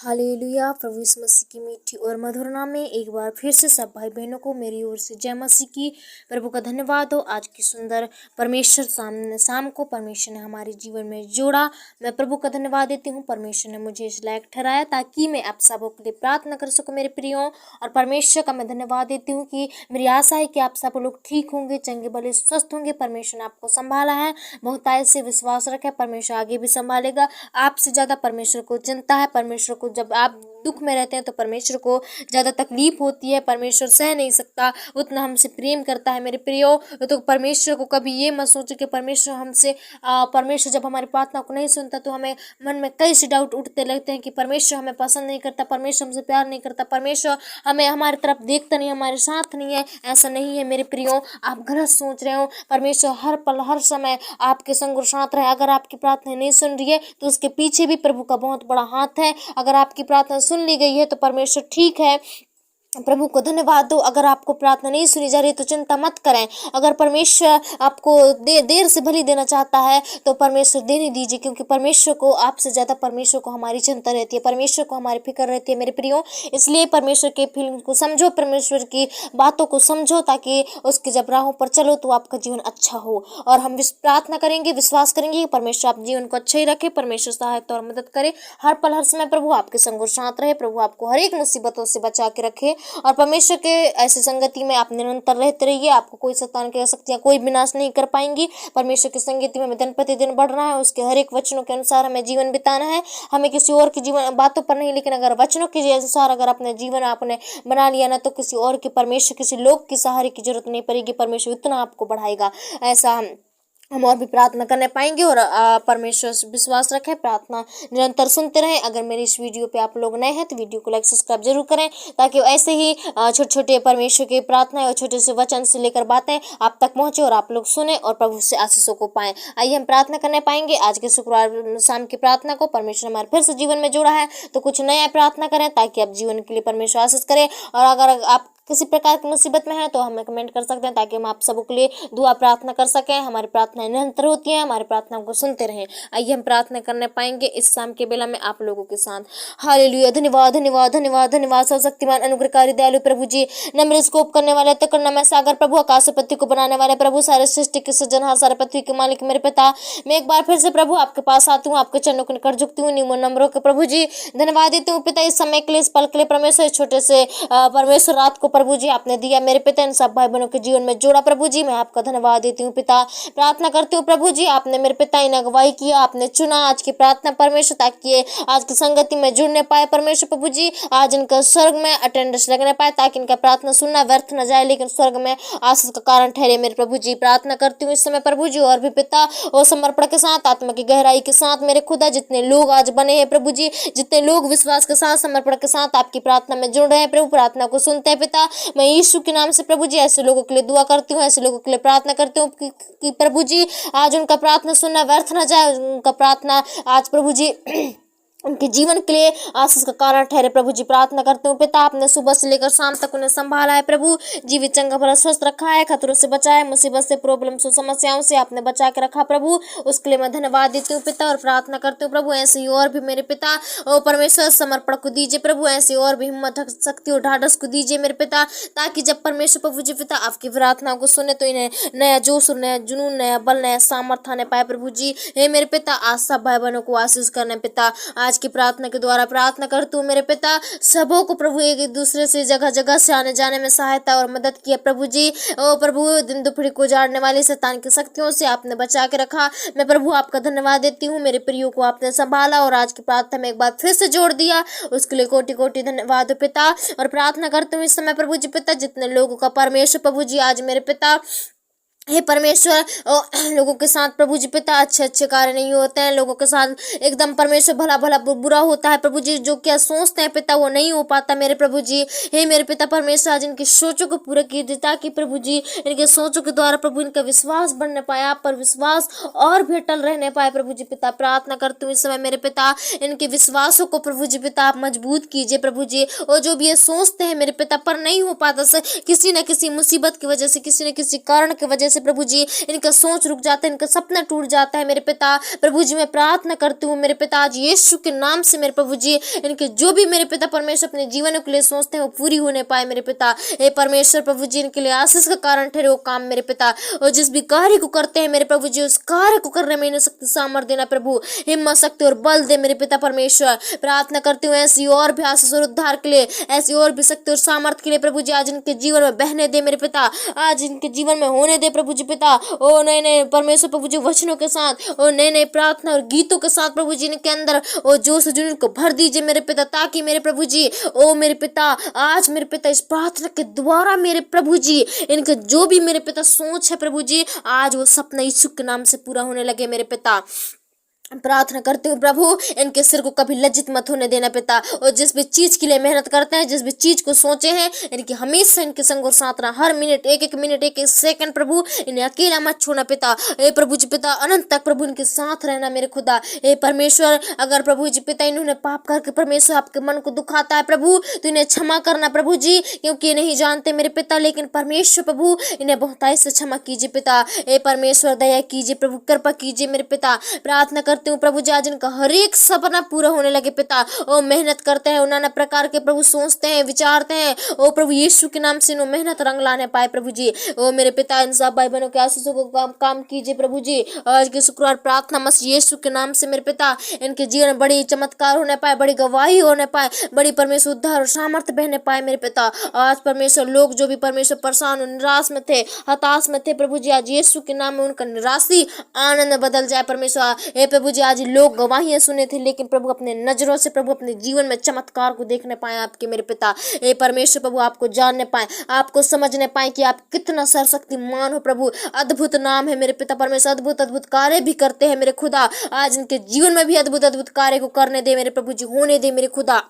Hallelujah. प्रभु यीशु मसीह की मीठी और मधुर नाम में एक बार फिर से सब भाई बहनों को मेरी ओर से जय मसीह की। प्रभु का धन्यवाद हो। आज की सुंदर परमेश्वर शाम को परमेश्वर ने हमारे जीवन में जोड़ा। मैं प्रभु का धन्यवाद देती हूँ। परमेश्वर ने मुझे इस लायक ठहराया ताकि मैं आप सबों के लिए प्रार्थना कर सकूँ मेरे प्रियो। और परमेश्वर का मैं धन्यवाद देती हूँ कि मेरी आशा है कि आप सब लोग ठीक होंगे, चंगे भले स्वस्थ होंगे। परमेश्वर ने आपको संभाला है, बहुतायत से विश्वास रखे, परमेश्वर आगे भी संभालेगा। आपसे ज़्यादा परमेश्वर को चिंता है। परमेश्वर को जब आप दुख में रहते हैं तो परमेश्वर को ज़्यादा तकलीफ होती है। परमेश्वर सह नहीं सकता, उतना हमसे प्रेम करता है मेरे प्रियो। तो परमेश्वर को कभी ये मत सोचो कि परमेश्वर जब हमारी प्रार्थना को नहीं सुनता तो हमें मन में कई से डाउट उठते लगते हैं कि परमेश्वर हमें पसंद नहीं करता, परमेश्वर हमसे प्यार नहीं करता, परमेश्वर हमें हमारी तरफ देखता नहीं, हमारे साथ नहीं है। ऐसा नहीं है मेरे प्रियो, आप गलत सोच रहे हो। परमेश्वर हर पल हर समय आपके संग और साथ रहे। अगर आपकी प्रार्थना नहीं सुन रही है तो उसके पीछे भी प्रभु का बहुत बड़ा हाथ है। अगर आपकी प्रार्थना सुन ली गई है तो परमेश्वर ठीक है। प्रभु को धन्यवाद दो। अगर आपको प्रार्थना नहीं सुनी जा रही तो चिंता मत करें। अगर परमेश्वर आपको देर से भली देना चाहता है तो परमेश्वर देने दीजिए, क्योंकि परमेश्वर को आपसे ज़्यादा परमेश्वर को हमारी चिंता रहती है, परमेश्वर को हमारी फिक्र रहती है मेरे प्रियो। इसलिए परमेश्वर के फीलिंग को समझो, परमेश्वर की बातों को समझो, ताकि उसके जब राहों पर चलो तो आपका जीवन अच्छा हो। और हम प्रार्थना करेंगे, विश्वास करेंगे कि परमेश्वर आप जीवन को अच्छा ही रखे, परमेश्वर सहायता और मदद करे। हर पल हर समय प्रभु आपके संग और साथ रहे, प्रभु आपको हर एक मुसीबतों से बचा के रखे। और परमेश्वर के ऐसे संगति में आप निरंतर रहते रहिए। आपको कोई शैतान की शक्तियां कोई विनाश नहीं कर पाएंगी। परमेश्वर की संगति में दिन प्रतिदिन बढ़ना है, उसके हर एक वचनों के अनुसार हमें जीवन बिताना है। हमें किसी और की जीवन बातों पर नहीं, लेकिन अगर वचनों के अनुसार अगर अपने जीवन आपने बना लिया ना, तो किसी और के परमेश्वर किसी लोग की सहारे की जरूरत नहीं पड़ेगी। परमेश्वर इतना आपको बढ़ाएगा। ऐसा हम और भी प्रार्थना करने पाएंगे। और परमेश्वर से विश्वास रखें, प्रार्थना निरंतर सुनते रहें। अगर मेरी इस वीडियो पे आप लोग नए हैं तो वीडियो को लाइक सब्सक्राइब जरूर करें, ताकि ऐसे ही छोटे छोटे परमेश्वर की प्रार्थनाएं और छोटे से वचन से लेकर बातें आप तक पहुंचे और आप लोग सुने और प्रभु से आशीषों को पाएं। आइए हम प्रार्थना करने पाएंगे। आज के शुक्रवार शाम की प्रार्थना को परमेश्वर हमारे फिर से जीवन में जोड़ा है, तो कुछ नया प्रार्थना करें ताकि आप जीवन के लिए परमेश्वर आशीष करें। और अगर आप किसी प्रकार की मुसीबत में है तो हमें कमेंट कर सकते हैं, ताकि हम आप सबों के लिए दुआ प्रार्थना कर सकें। हमारी प्रार्थनाएं निरंतर होती हैं, हमारी प्रार्थनाओं को सुनते रहें। आइए हम प्रार्थना करने पाएंगे इस शाम के बेला में आप लोगों के साथ। हालेलुया। धन्यवाद धन्यवाद धन्यवाद धन्यवाद सर्वशक्तिमान अनुग्रहकारी दयालु प्रभु जी, नम्र स्कोप करने वाले, तकरना सागर प्रभु, आकाश पृथ्वी को बनाने वाले प्रभु, सारे सृष्टि के सृजनहार, सारे पृथ्वी के मालिक मेरे पिता, मैं एक बार फिर से प्रभु आपके पास आती हूँ, आपके चरणों के निकट झुकती हूँ निम्न नम्रों के प्रभु जी। धन्यवाद देती हूँ पिता इस समय के लिए, इस पल के लिए परमेश्वर, छोटे से परमेश्वर रात को प्रभु जी आपने दिया मेरे पिता, इन सब भाई बहनों के जीवन में जोड़ा प्रभु जी। मैं आपका धन्यवाद देती हूँ पिता। प्रार्थना करती हूँ प्रभु जी, आपने मेरे पिता इन अगुवाई किया, आपने चुना आज की प्रार्थना परमेश्वर, ताकि ये आज की संगति में जुड़ने पाए परमेश्वर प्रभु जी। आज इनका स्वर्ग में अटेंडेंस लगने पाए, ताकि इनका प्रार्थना सुनना व्यर्थ न जाए, लेकिन स्वर्ग में आशीष का कारण ठहरे मेरे प्रभु जी। प्रार्थना करती हूँ इस समय प्रभु जी, और भी पिता और समर्पण के साथ, आत्मा की गहराई के साथ मेरे खुदा, जितने लोग आज बने हैं प्रभु जी, जितने लोग विश्वास के साथ समर्पण के साथ आपकी प्रार्थना में जुड़ रहे हैं प्रभु, प्रार्थना को सुनते हैं पिता। मैं यीशु के नाम से प्रभु जी ऐसे लोगों के लिए दुआ करती हूँ, ऐसे लोगों के लिए प्रार्थना करती हूँ कि प्रभु जी आज उनका प्रार्थना सुनना व्यर्थ न जाए, उनका प्रार्थना आज प्रभु जी उनके जीवन के लिए आशीष का कारण ठहरे प्रभु जी। प्रार्थना करते हूँ पिता, आपने सुबह से लेकर शाम तक उन्हें संभाला है प्रभु, जीवित चंगा भला स्वस्थ रखा है, खतरों से बचाया, मुसीबत से प्रॉब्लम से समस्याओं से आपने बचा के रखा प्रभु, उसके लिए मैं धन्यवाद देती हूँ पिता। और प्रार्थना करती हूँ प्रभु ऐसे ही और भी मेरे पिता और परमेश्वर समर्पण को दीजिए प्रभु, ऐसे और भी हिम्मत शक्ति और ढाढ़स को दीजिए मेरे पिता, ताकि जब परमेश्वर प्रभु जी पिता आपकी प्रार्थनाओं को सुने तो इन्हें नया जोश और नया जुनून, नया बल, नया सामर्थ्य आने पाए प्रभु जी। हे मेरे पिता आज सब भाई बहनों को आशीष करने पिता, आज की प्रार्थना के द्वारा प्रार्थना करती हूँ मेरे पिता, सबों को प्रभु एक दूसरे से जगह जगह से आने जाने में सहायता और मदद किया प्रभु जी। ओ प्रभु दिन दोपहर को उजाड़ने वाली शैतान की शक्तियों से आपने बचा के रखा। मैं प्रभु आपका धन्यवाद देती हूँ, मेरे प्रियो को आपने संभाला और आज की प्रार्थना में एक बार फिर से जोड़ दिया, उसके लिए कोटि कोटि धन्यवाद पिता। और प्रार्थना करती हूँ इस समय प्रभु जी पिता, जितने लोगों का परमेश्वर प्रभु जी आज मेरे पिता हे परमेश्वर लोगों के साथ प्रभु जी पिता अच्छे अच्छे कार्य नहीं होते हैं, लोगों के साथ एकदम परमेश्वर भला भला बुरा होता है प्रभु जी, जो क्या सोचते हैं पिता वो नहीं हो पाता मेरे प्रभु जी। हे मेरे पिता परमेश्वर आज इनकी सोचों को पूरा कीजिए, ताकि प्रभु जी इनके सोचों के द्वारा प्रभु इनका विश्वास बढ़ने पाए, आप पर विश्वास और भी अटल रहने पाए प्रभु जी पिता। प्रार्थना करती हूँ इस समय मेरे पिता, इनके विश्वासों को प्रभु जी पिता आप मजबूत कीजिए प्रभु जी। और जो भी ये सोचते हैं मेरे पिता पर नहीं हो पाता, किसी न किसी मुसीबत की वजह से, किसी न किसी कारण की वजह से प्रभु जी इनका सोच रुक जाता है, इनका सपना टूट जाता है मेरे पिता। प्रभु जी मैं प्रार्थना करती हूँ मेरे पिता आज यीशु के नाम से मेरे प्रभु जी इनके जो भी मेरे पिता परमेश्वर अपने जीवन के लिए सोचते हैं वो पूरी होने पाए मेरे पिता। हे परमेश्वर प्रभु जी इनके लिए आशीष का कारण ठहरे वो काम मेरे पिता। और जिस भी कार्य को करते हैं मेरे प्रभु जी उस कार्य को करने में इन्हें शक्ति सामर्थ्य देना प्रभु, हिम्मत शक्ति और बल दे मेरे पिता परमेश्वर। प्रार्थना करती हूँ ऐसी और भी आशीष और उद्धार के लिए, ऐसी और भी शक्ति और सामर्थ्य के लिए प्रभु जी आज इनके जीवन में बहने दे मेरे पिता, आज इनके जीवन में होने दे प्रभु जी पिता। ओ नए नए परमेश्वर प्रभु जी वचनों के साथ और नए नए प्रार्थना और गीतों के साथ प्रभु जी इनके अंदर ओ जोश जुनून को भर दीजिए मेरे पिता, ताकि मेरे प्रभु जी ओ मेरे पिता आज मेरे पिता इस प्रार्थना के द्वारा मेरे प्रभु जी इनके जो भी मेरे पिता सोच है प्रभु जी आज वो सपना यीशु के नाम से पूरा होने लगे मेरे पिता। प्रार्थना करती हूँ प्रभु इनके सिर को कभी लज्जित मत होने देना पिता। और जिस भी चीज के लिए मेहनत करते हैं, जिस भी चीज को सोचे हैं, इनकी हमेशा इनके संग और साथ रहा, हर मिनट एक एक मिनट एक एक सेकंड प्रभु इन्हें अकेला मत छोड़ना पिता। ए प्रभु जी पिता अनंत तक प्रभु इनके साथ रहना मेरे खुदा। ए परमेश्वर अगर प्रभु जी पिता इन्होंने पाप करके परमेश्वर आपके मन को दुखाता है प्रभु तो इन्हें क्षमा करना प्रभु जी, क्योंकि ये नहीं जानते मेरे पिता, लेकिन परमेश्वर प्रभु इन्हें बहुतायत से क्षमा कीजिए पिता। ए परमेश्वर दया कीजिए प्रभु, कृपा कीजिए मेरे पिता। प्रार्थना करती हूँ प्रभु जी आज इनका हर एक सपना पूरा होने लगे पिता। ओ मेहनत करते हैं, नाना प्रकार के प्रभु सोचते हैं, विचारते हैं, ओ प्रभु यीशु के नाम से इन्हों मेहनत रंग लाने पाए प्रभु जी। ओ मेरे पिता इन सब भाई बहनों के आशीषों को काम कीजिए प्रभु जी। आज के शुक्रवार प्रार्थना मसीह यीशु के नाम से मेरे पिता इनके जीवन में बड़ी चमत्कार होने पाए, बड़ी गवाही होने पाए, बड़ी परमेश्वर उद्धार और सामर्थ्य बहने पाए मेरे पिता। आज परमेश्वर लोग जो भी परमेश्वर परेशान और निराश में थे, हताश में थे प्रभु जी, आज यीशु के नाम में उनका निराशी आनंद में बदल जाए परमेश्वर। हे प्रभु जी आज लोग गवाहियां सुने थे, लेकिन प्रभु अपने नजरों से प्रभु अपने जीवन में चमत्कार को देखने पाए आपके मेरे पिता। हे परमेश्वर प्रभु आपको जानने पाए, आपको समझने पाए कि आप कितना सर्वशक्तिमान हो प्रभु। अद्भुत नाम है मेरे पिता परमेश्वर, अद्भुत अद्भुत कार्य भी करते हैं मेरे खुदा। आज इनके जीवन में भी अद्भुत अद्भुत कार्य को करने दे मेरे प्रभु जी, होने दे मेरे खुदा।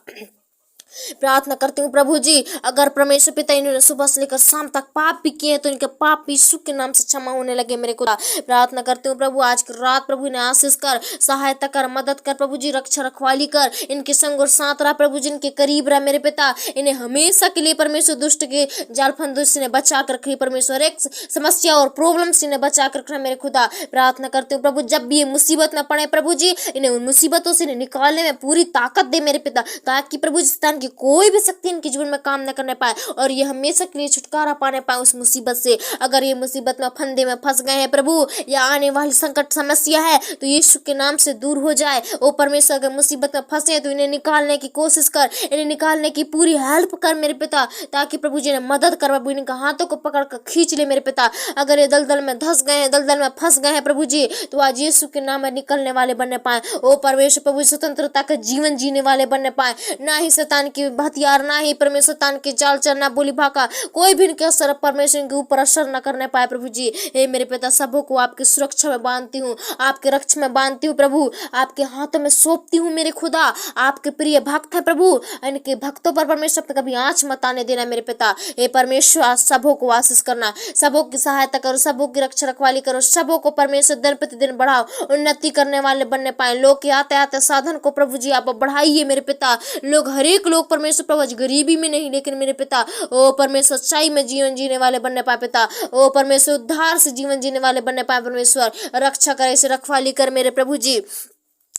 प्रार्थना करती हूँ प्रभु जी अगर परमेश्वर पिता इन्होंने सुबह से लेकर शाम तक पाप भी किए तो इनके पाप यीशु के नाम से क्षमा होने लगे मेरे खुदा। प्रार्थना करती हूँ प्रभु आज की रात प्रभु इन्हें आशीष कर, सहायता कर, मदद कर प्रभु जी, रक्षा रखवाली कर, इनके संग और साथ रहा प्रभु जी, इनके करीब रहा मेरे पिता। इन्हें हमेशा के लिए परमेश्वर दुष्ट के जाल फंदों से बचा कर रखी परमेश्वर, एक समस्या और प्रॉब्लम से इन्हें बचा कर रखना मेरे खुदा। प्रार्थना करती हूँ प्रभु जब भी ये मुसीबत में पड़े प्रभु जी इन्हें उन मुसीबतों से निकालने में पूरी ताकत दे मेरे पिता, ताकि प्रभु जी कोई भी शक्ति इनके जीवन में काम न करने पाए और ये हमेशा के लिए छुटकारा पाने पाए उस मुसीबत से। अगर ये मुसीबत में फंदे में फंस गए हैं प्रभु या आने वाली संकट समस्या है तो यीशु के नाम से दूर हो जाए। ओ परमेश्वर अगर मुसीबत में फंसे हैं तो इन्हें निकालने की कोशिश कर, इन्हें निकालने की पूरी हेल्प कर मेरे पिता, ताकि प्रभु जी ने मदद कर प्रभु, इनके हाथों को पकड़ कर खींच ले मेरे पिता। अगर ये दलदल में धस गए हैं, दलदल में फंस गए हैं प्रभु जी तो आज यीशु के नाम में निकलने वाले बनने पाए। ओ परमेश्वर प्रभु स्वतंत्रता का जीवन जीने वाले बनने पाए, ना ही शैतान की हथियार, ना ही परमेश्वर शैतान की चाल चलना बोली भाका कोई भी इनके असर परमेश्वर के ऊपर असर न करने पाए प्रभु जी। हे मेरे पिता सबों को आपकी सुरक्षा में बांधती हूँ, आपके रक्षा में बांधती हूँ प्रभु, आपके हाथों में सौंपती हूँ मेरे खुदा। आपके प्रिय भक्त है प्रभु, इनके भक्तों पर परमेश्वर कभी आँच मत आने देना मेरे पिता। हे परमेश्वर आज सबों को आशीष करना, सबों की सहायता करो, सबों की रक्षा रखवाली करो, सबों को परमेश्वर दिन प्रतिदिन बढ़ाओ, उन्नति करने वाले बनने पाए। लोग के आते आते साधन को प्रभु जी आप बढ़ाइए मेरे पिता। लोग हर एक लोग परमेश्वर प्रभु गरीबी में नहीं लेकिन मेरे पिता ओ परमेश्वर सच्चाई में जीवन जीने वाले बनने पाए पिता। ओ परमेश्वर उद्धार से जीवन जीने वाले बनने पाए परमेश्वर, रक्षा करे से रखवाली कर मेरे प्रभु जी।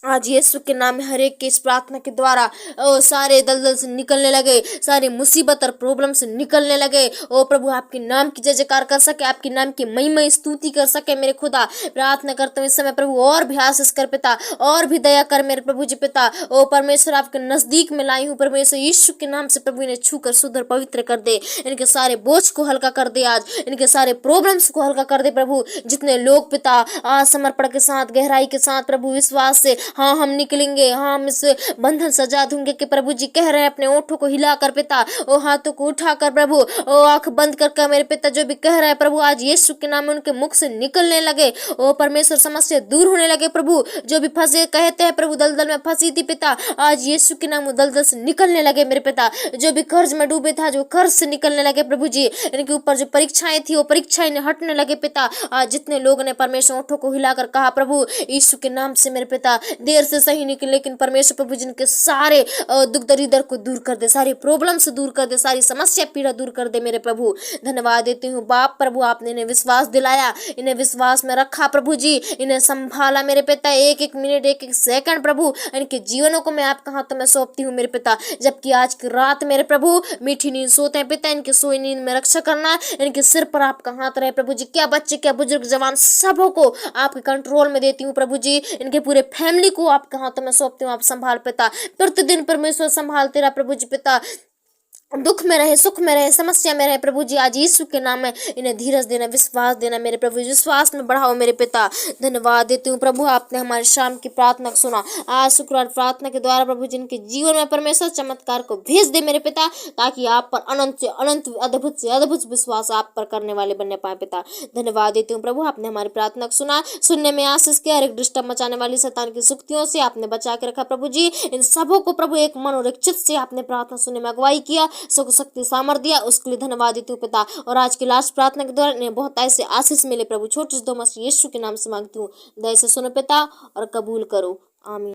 आज यीशु के नाम में हर एक के इस प्रार्थना के द्वारा ओ सारे दलदल से निकलने लगे, सारी मुसीबत और प्रॉब्लम से निकलने लगे। ओ प्रभु आपके नाम की जय जयकार कर सके, आपके नाम की महिमा स्तुति कर सके मेरे खुदा। प्रार्थना करते हुए इस समय प्रभु और भी आशीष कर पिता, और भी दया कर मेरे प्रभु जी पिता। ओ परमेश्वर आपके नजदीक में लाई हूँ परमेश्वर यीशु के नाम से प्रभु इन्हें छू कर शुद्ध पवित्र कर दे, इनके सारे बोझ को हल्का कर दे, आज इनके सारे प्रॉब्लम्स को हल्का कर दे प्रभु। जितने लोग पिता आज समर्पण के साथ गहराई के साथ प्रभु विश्वास से हाँ हम निकलेंगे, हाँ हम इस बंधन सजा दूंगे कि प्रभु जी कह रहे हैं अपने ओठों को हिलाकर पिता, ओ हाथों को उठाकर प्रभु, ओ आंख बंद करके मेरे पिता जो भी कह रहे हैं प्रभु आज यीशु के नाम में उनके मुख से निकलने लगे। ओ परमेश्वर समस्या दूर होने लगे प्रभु, जो भी फंसे कहते हैं प्रभु दलदल में फंसी थी पिता आज यीशु के नाम दलदल से निकलने लगे मेरे पिता। जो भी कर्ज में डूबे था जो कर्ज से निकलने लगे प्रभु जी, इनके ऊपर जो परीक्षाएं थी वो परीक्षाएं हटने लगे पिता। आज जितने लोगों ने परमेश्वर ओठों को हिलाकर कहा प्रभु यीशु के नाम से मेरे पिता देर से सही निकले, लेकिन परमेश्वर प्रभु जिनके सारे दुख दरिद्र को दूर कर दे, सारी प्रॉब्लम से दूर कर दे, सारी समस्या पीड़ा दूर कर दे मेरे प्रभु। धन्यवाद देती हूँ बाप प्रभु, आपने इन्हें विश्वास दिलाया, इन्हें विश्वास में रखा प्रभु जी, इन्हें संभाला मेरे पिता, एक एक मिनट एक एक सेकंड प्रभु इनके जीवनों को मैं आपके हाथों में सौंपती हूँ मेरे पिता। जबकि आज की रात मेरे प्रभु मीठी नींद सोते हैं पिता, इनके सोई नींद में रक्षा करना, इनके सिर पर आपका हाथ रहे प्रभु जी। क्या बच्चे क्या बुजुर्ग जवान सबों को आपके कंट्रोल में देती हूँ प्रभु जी, इनके पूरे फैमिली को आपके हाथों में सौंपती हूँ। आप संभाल पिता, प्रतिदिन परमेश्वर संभालते रहा प्रभु जी पिता, दुख में रहे सुख में रहे समस्या में रहे प्रभु जी। आज यीशु के नाम में इन्हें धीरज देना, विश्वास देना मेरे प्रभु, विश्वास में बढ़ाओ मेरे पिता। धन्यवाद देती हूँ प्रभु, आपने हमारे शाम की प्रार्थना को सुना। आज शुक्रवार प्रार्थना के द्वारा प्रभु जिनके जीवन में परमेश्वर चमत्कार को भेज दे मेरे पिता, ताकि आप पर अनंत से अनंत अद्भुत से अद्भुत विश्वास आप पर करने वाले बनने पाए पिता। धन्यवाद देती हूँ प्रभु, आपने हमारी प्रार्थना को सुना, सुनने में आशीष किया, एक डिस्टर्ब मचाने वाली शैतान की शुक्तियों से आपने बचा के रखा प्रभु जी। इन सबों को प्रभु एक मन और एक चित्त से आपने प्रार्थना सुनने में अगुवाई किया, सुख शक्ति सामर्थ दिया, उसके लिए धन्यवाद देती हूँ पिता। और आज की लास्ट प्रार्थना के द्वारा इन्हें बहुत ऐसे आशीष मिले प्रभु, छोटे से दो मसीह यीशु के नाम से मांगती हूँ, दया से सुनो पिता और कबूल करो, आमीन।